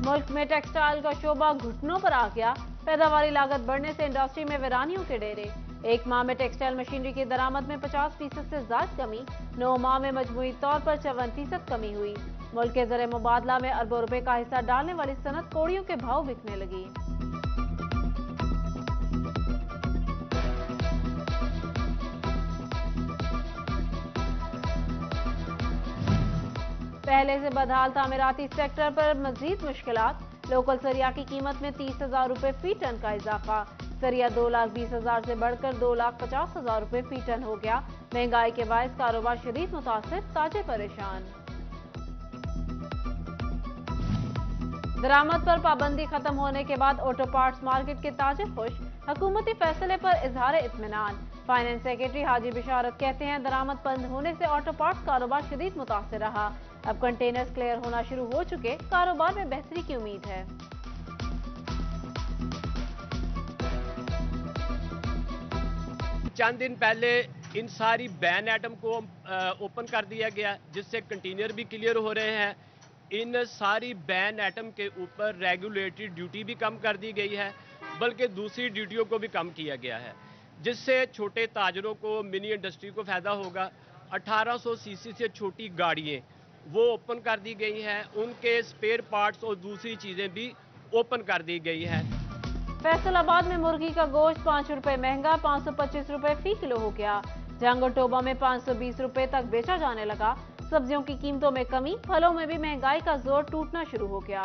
मुल्क में टेक्सटाइल का शोबा घुटनों पर आ गया। पैदावारी लागत बढ़ने से इंडस्ट्री में वीरानियों के डेरे। एक माह में टेक्सटाइल मशीनरी की दरामद में 50% से ज्यादा कमी। 9 माह में मजमूई तौर पर 54% कमी हुई। मुल्क के ज़र मुबादला में अरबों रुपए का हिस्सा डालने वाली सनत कोड़ियों के भाव बिकने लगी। पहले से बदहाल तामीराती सेक्टर पर मजीद मुश्किलात। लोकल सरिया की कीमत में 30,000 रुपए फी टन का इजाफा। सरिया 2,20,000 से बढ़कर 2,50,000 रुपए फी टन हो गया। महंगाई के बायस कारोबार शदीद मुतासिर, ताजे परेशान। दरामद पर पाबंदी खत्म होने के बाद ऑटो पार्ट्स मार्केट के ताजिर खुश। हुकूमती फैसले पर इजहार इत्मीनान। फाइनेंस सेक्रेटरी हाजी बिशारत कहते हैं दरामद बंद होने से ऑटो पार्ट्स कारोबार शदीद मुतासिर रहा। अब कंटेनर्स क्लियर होना शुरू हो चुके, कारोबार में बेहतरी की उम्मीद है। चंद दिन पहले इन सारी बैन आइटम को ओपन कर दिया गया, जिससे कंटेनर भी क्लियर हो रहे हैं। इन सारी बैन आइटम के ऊपर रेगुलेटरी ड्यूटी भी कम कर दी गई है, बल्कि दूसरी ड्यूटियों को भी कम किया गया है, जिससे छोटे ताजरों को, मिनी इंडस्ट्री को फ़ायदा होगा। 1800 सीसी से छोटी गाड़ियाँ वो ओपन कर दी गई हैं, उनके स्पेयर पार्ट्स और दूसरी चीज़ें भी ओपन कर दी गई हैं। फैसलाबाद में मुर्गी का गोश्त 5 रुपए महंगा, 525 रुपए फी किलो हो गया। जंग और टोबा में 520 रुपए तक बेचा जाने लगा। सब्जियों की कीमतों में कमी, फलों में भी महंगाई का जोर टूटना शुरू हो गया।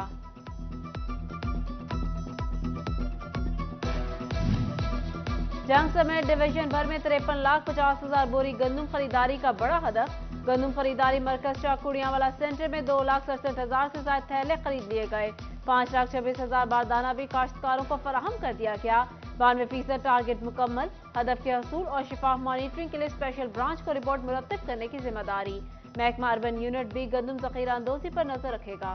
जंग समेत डिवीजन भर में 53,50,000 बोरी गंदम खरीदारी का बड़ा हदफ। गंदम खरीदारी मरकज चाकुड़ियावाला सेंटर में 2,67,000 से ज्यादा थैले खरीद लिए गए। 5,26,000 बारदाना भी काश्तकारों को फराहम कर दिया गया। 92% टारगेट मुकम्मल। हदफ के हसूल और शिफाफ मॉनिटरिंग के लिए स्पेशल ब्रांच को रिपोर्ट मुरतब करने की जिम्मेदारी। महकमा अर्बन यूनिट भी गंदम जखीरा अंदोजी पर नजर रखेगा।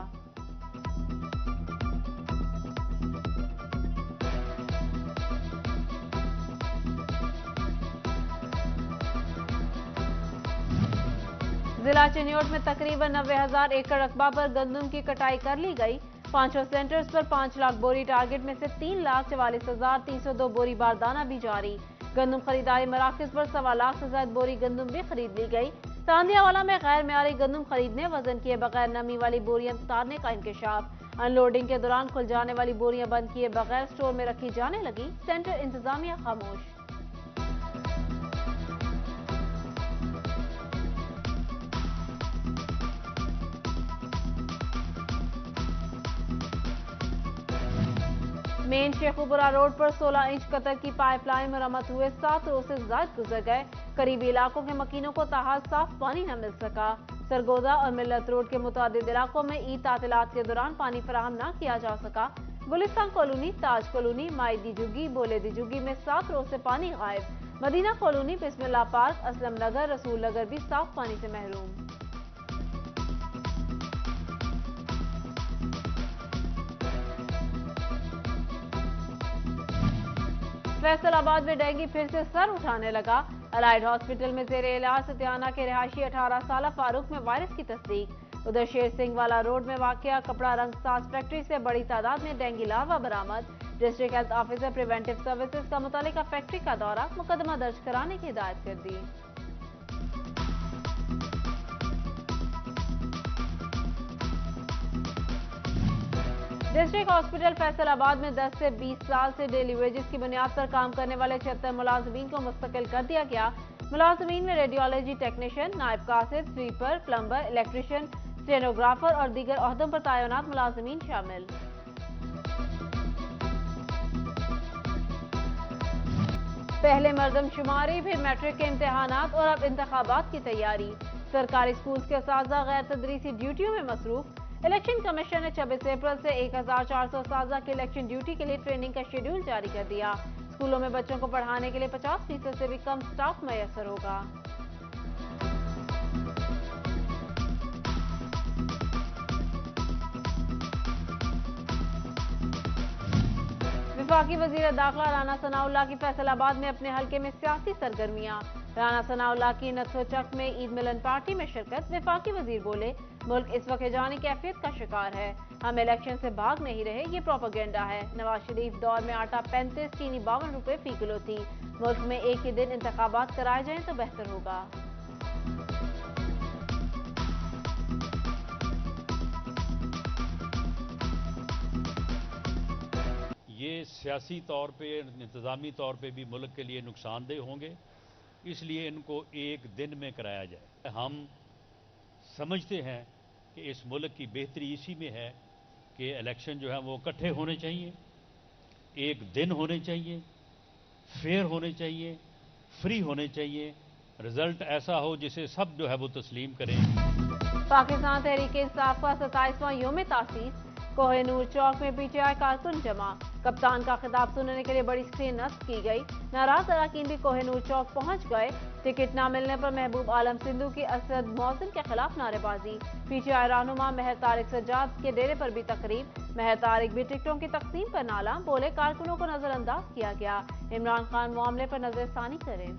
जिला चिन्योट में तकरीबन 90,000 एकड़ रकबा पर गंदम की कटाई कर ली गई। 500 सेंटर्स पर 5 लाख बोरी टारगेट में से 3,44,302 बोरी बारदाना भी जारी। गंदम खरीदारी मराकज पर 1.25 लाख से ज्यादा बोरी गंदम भी खरीद ली गई। तांदियावाला में गैर मेयारी गंदम खरीदने, वजन किए बगैर नमी वाली बोरियां उतारने का इंकशाफ। अनलोडिंग के दौरान खुल जाने वाली बोरियां बंद किए बगैर स्टोर में रखी जाने लगी। सेंटर इंतजामिया खामोश। मेन शेखुपुरा रोड पर 16 इंच कतर की पाइपलाइन मरम्मत हुए 7 रोज से ज्यादा गुजर गए। करीबी इलाकों के मकीनों को ताहाल साफ पानी न मिल सका। सरगोदा और मिल्लत रोड के मुतादिद इलाकों में ईद तातिलात के दौरान पानी फराहम न किया जा सका। गुलिस्तान कॉलोनी, ताज कॉलोनी, माई दी जुगी, बोले दी जुगी में 7 रोज से पानी गायब। मदीना कॉलोनी, बिस्मिल्लाह पार्क, असलम नगर, रसूल नगर भी साफ पानी से महरूम। फैसलाबाद में डेंगू फिर से सर उठाने लगा। अलाइड हॉस्पिटल में जेरे इलाज सतियाना के रिहायशी 18 साल फारूक में वायरस की तस्दीक। उधर शेर सिंह वाला रोड में वाकया कपड़ा रंग साज फैक्ट्री से बड़ी तादाद में डेंगू लार्वा बरामद। District health officer preventive services का मुतल्लिका फैक्ट्री का दौरा, मुकदमा दर्ज कराने की हिदायत कर दी। डिस्ट्रिक्ट हॉस्पिटल फैसलाबाद में 10 से 20 साल से डेली वेजेस की बुनियाद पर काम करने वाले 76 मुलाजमीन को मुस्तकिल कर दिया गया। मुलाजमीन में रेडियोलॉजी टेक्नीशियन, नायब कासिद, स्वीपर, प्लम्बर, इलेक्ट्रिशियन, स्टेनोग्राफर और दीगर ओहदों पर तैनात मुलाजमीन शामिल। पहले मर्दमशुमारी, फिर मैट्रिक के इम्तिहानात और अब इंतखाबात की तैयारी। सरकारी स्कूल के असातिज़ा गैर तदरीसी ड्यूटियों में मसरूफ। इलेक्शन कमीशन ने 26 अप्रैल से 1,400 असातिज़ा की इलेक्शन ड्यूटी के लिए ट्रेनिंग का शेड्यूल जारी कर दिया। स्कूलों में बच्चों को पढ़ाने के लिए 50% से भी कम स्टाफ मैसर होगा। वफाकी वज़ीर दाखिला राना सनाउल्लाह की फैसलाबाद में अपने हल्के में सियासी सरगर्मियां। राना सनाउल्लाह की नथोचक में ईद मिलन पार्टी में शिरकत। वफाकी वजीर बोले, मुल्क इस वक्त जानी कैफियत का शिकार है, हम इलेक्शन से भाग नहीं रहे, ये प्रोपेगेंडा है। नवाज शरीफ दौर में आटा 35, चीनी 52 रुपए फी किलो थी। मुल्क में एक ही दिन इंतखाबात कराए जाएं तो बेहतर होगा। ये सियासी तौर पे, इंतज़ामी तौर पे भी मुल्क के लिए नुकसानदेह होंगे, इसलिए इनको एक दिन में कराया जाए। हम समझते हैं कि इस मुल्क की बेहतरी इसी में है कि इलेक्शन जो है वो इकट्ठे होने चाहिए, एक दिन होने चाहिए, फेयर होने चाहिए, फ्री होने चाहिए, रिजल्ट ऐसा हो जिसे सब जो है वो तस्लीम करें। पाकिस्तान तहरीक इंसाफ का 27वां योम तासीस। कोहिनूर चौक में पीटीआई कारकुन जमा। कप्तान का खिताब सुनने के लिए बड़ी स्क्रीन नस्ब की गई। नाराज अरकान भी कोहिनूर चौक पहुंच गए। टिकट न मिलने पर महबूब आलम सिंधु की असद मौसिन के खिलाफ नारेबाजी। पीटीआई रहनुमा महर तारिक सज्जाद के डेरे पर भी तकरीब। महर तारिक भी टिकटों की तकसीम पर नाला, बोले कारकुनों को नजरअंदाज किया गया। इमरान खान मामले पर नजरसानी करें।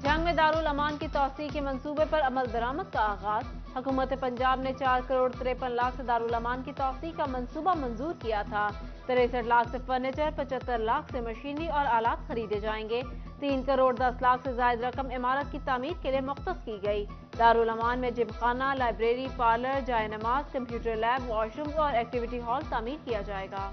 जंग में दारुल अमान की तौसी के मंसूबे पर अमल दरामद का आगाज। हुकूमत पंजाब ने 4 करोड़ 53 लाख से दारुल अमान की तौसी का मंसूबा मंजूर किया था। 63 लाख से फर्नीचर, 75 लाख से मशीनरी और आलात खरीदे जाएंगे। 3 करोड़ 10 लाख से ज्यादा रकम इमारत की तामीर के लिए मुख्तस की गई। दारुल अमान में जिमखाना, लाइब्रेरी, पार्लर, जाय नमाज, कंप्यूटर लैब, वॉशरूम और एक्टिविटी हॉल तामीर किया जाएगा।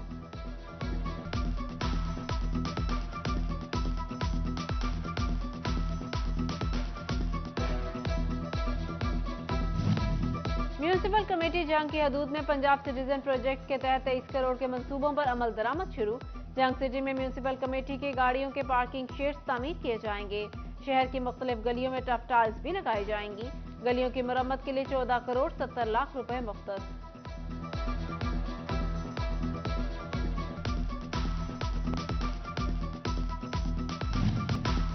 म्यूनिसिपल कमेटी जंग की हदूद में पंजाब सिटीजन प्रोजेक्ट के तहत 23 करोड़ के मंसूबों पर अमल दरामद शुरू। जंग सिटी में म्यूनिसिपल कमेटी की गाड़ियों के पार्किंग शेड्स तामीर किए जाएंगे। शहर की मुख्तलिफ गलियों में टफ टाइल्स भी लगाई जाएंगी। गलियों की मरम्मत के लिए 14 करोड़ 70 लाख रुपए मुख्तस।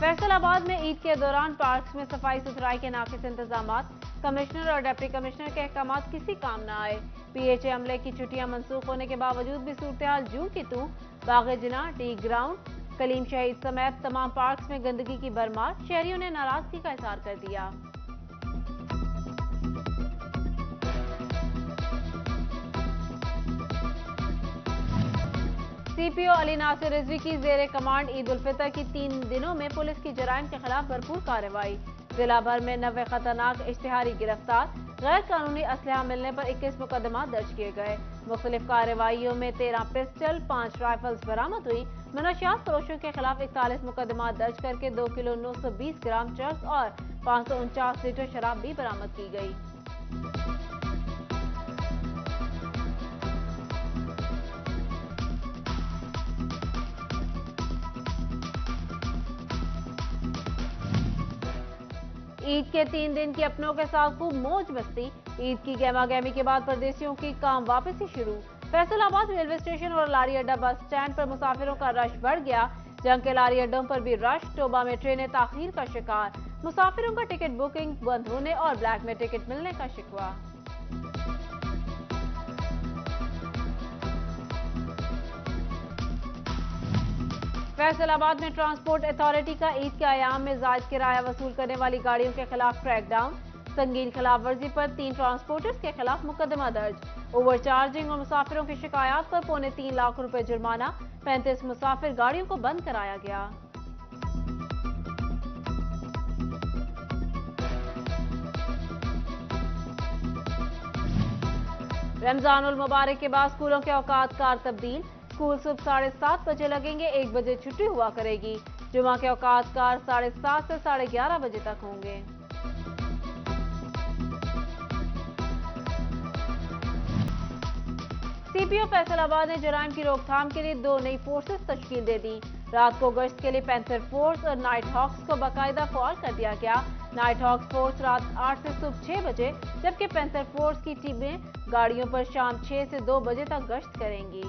फैसलाबाद में ईद के दौरान पार्क्स में सफाई सुथराई के नाकिस इंतजामात। कमिश्नर और डिप्टी कमिश्नर के अहकामात किसी काम न आए। पीएचए अमले की छुट्टियां मंसूख होने के बावजूद भी सूरत-ए-हाल जूं की तूं। बाग जिना, टी ग्राउंड, कलीम शहीद समेत तमाम पार्क्स में गंदगी की भरमार। शहरियों ने नाराजगी का इजहार कर दिया। सीपीओ अली नासिर रिजवी की जेर कमांड ईद उल फितर की 3 दिनों में पुलिस की जराइम के खिलाफ भरपूर कार्रवाई। जिला भर में 90 खतरनाक इश्तिहारी गिरफ्तार। गैर कानूनी असलहा मिलने पर 21 मुकदमा दर्ज किए गए। मुख्तलिफ कार्रवाइयों में 13 पिस्टल, 5 राइफल्स बरामद हुई। मनशियात फरोशों के खिलाफ 41 मुकदमा दर्ज करके 2 किलो 920 ग्राम चर्स और 549 लीटर शराब भी बरामद की गई। ईद के 3 दिन की अपनों के साथ खूब मौज मस्ती। ईद की गहमा गहमी के बाद परदेसियों की काम वापसी शुरू। फैसलाबाद रेलवे स्टेशन और लारी अड्डा बस स्टैंड पर मुसाफिरों का रश बढ़ गया। जंग के लारी अड्डों पर भी रश। टोबा में ट्रेनें ताखीर का शिकार। मुसाफिरों का टिकट बुकिंग बंद होने और ब्लैक में टिकट मिलने का शिकवा। फैसलाबाद में ट्रांसपोर्ट अथॉरिटी का ईद के अयाम में जायद किराया वसूल करने वाली गाड़ियों के खिलाफ क्रैकडाउन। संगीन खिलाफवर्जी पर 3 ट्रांसपोर्टर्स के खिलाफ मुकदमा दर्ज। ओवरचार्जिंग और मुसाफिरों की शिकायत पर 3.25 लाख रुपए जुर्माना। 35 मुसाफिर गाड़ियों को बंद कराया गया। रमजानुल मुबारक के बाद स्कूलों के औकात कार तब्दील। स्कूल सुबह 7:30 बजे लगेंगे, 1 बजे छुट्टी हुआ करेगी। जुमा के औकात कार 7:30 से 11:30 बजे तक होंगे। सीपीओ फैसलाबाद ने जराइम की रोकथाम के लिए 2 नई फोर्सेस तश्कील दे दी। रात को गश्त के लिए पैंथर फोर्स और नाइट हॉक्स को बाकायदा फ़ाल कर दिया गया। नाइट हॉक्स फोर्स रात 8 से सुबह 6 बजे, जबकि पैंथर फोर्स की टीमें गाड़ियों पर शाम 6 से 2 बजे तक गश्त करेंगी।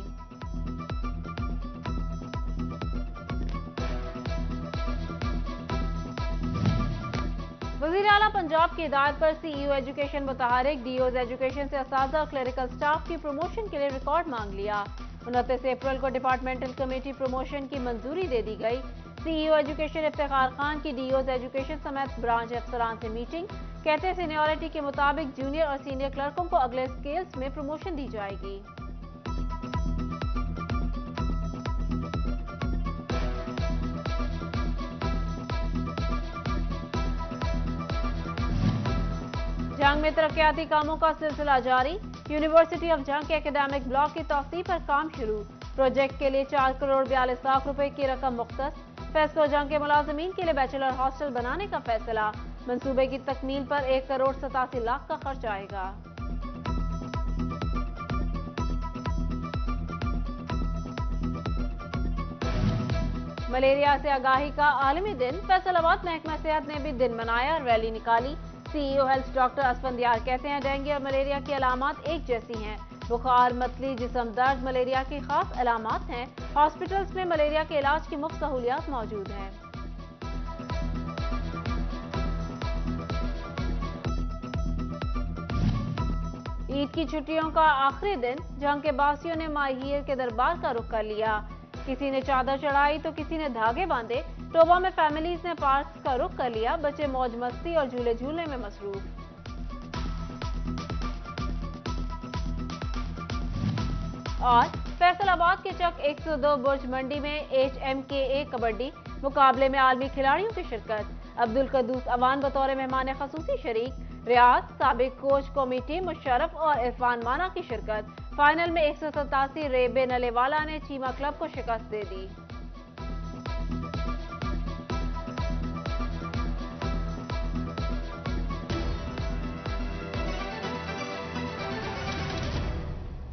वज़ीर आला पंजाब की हिदायत पर CEO एजुकेशन मुतहरिक DOs एजुकेशन से असातिज़ा और क्लरिकल स्टाफ की प्रमोशन के लिए रिकॉर्ड मांग लिया। 29 अप्रैल को डिपार्टमेंटल कमेटी प्रमोशन की मंजूरी दे दी गई। CEO एजुकेशन इफ्तिखार खान की DOs एजुकेशन समेत ब्रांच अफसरान से मीटिंग। कहते सीनियरिटी के मुताबिक जूनियर और सीनियर क्लर्कों को अगले स्केल्स में प्रमोशन दी जाएगी। जंग में तरक्याती कामों का सिलसिला जारी। यूनिवर्सिटी ऑफ जंग के एकेडमिक ब्लॉक की तौसीफ पर काम शुरू। प्रोजेक्ट के लिए 4 करोड़ 42 लाख रुपए की रकम मुख्तस। फेस्को जंग के मुलाजमीन के लिए बैचलर हॉस्टल बनाने का फैसला। मंसूबे की तकमील पर 1 करोड़ 87 लाख का खर्च आएगा। मलेरिया से आगाही का आलमी दिन। फैसलाबाद महकमा सेहत ने भी दिन मनाया, रैली निकाली। CEO हेल्थ डॉक्टर असफंदियार कहते हैं डेंगू और मलेरिया की अलामात एक जैसी हैं। बुखार, मतली, जिस्म दर्द मलेरिया की खास अलामात हैं। हॉस्पिटल्स में मलेरिया के इलाज की मुफ्त सहूलियात मौजूद हैं। ईद की छुट्टियों का आखिरी दिन। जंग के बासियों ने माई हीर के दरबार का रुख कर लिया। किसी ने चादर चढ़ाई तो किसी ने धागे बांधे। टोबा में फैमिलीज ने पार्क का रुख कर लिया। बच्चे मौज मस्ती और झूले झूलने में मसरूफ। और फैसलाबाद के चक 102 बुर्ज मंडी में HMKA कबड्डी मुकाबले में आलमी खिलाड़ियों की शिरकत। अब्दुल कद्दूस अवान बतौर मेहमान खसूसी शरीक। रियाज, साबिक कोच कौमी टीम मुशर्रफ और इरफान माना की शिरकत। फाइनल में 187 रेबे नलेवाला ने चीमा क्लब को शिकस्त दे दी।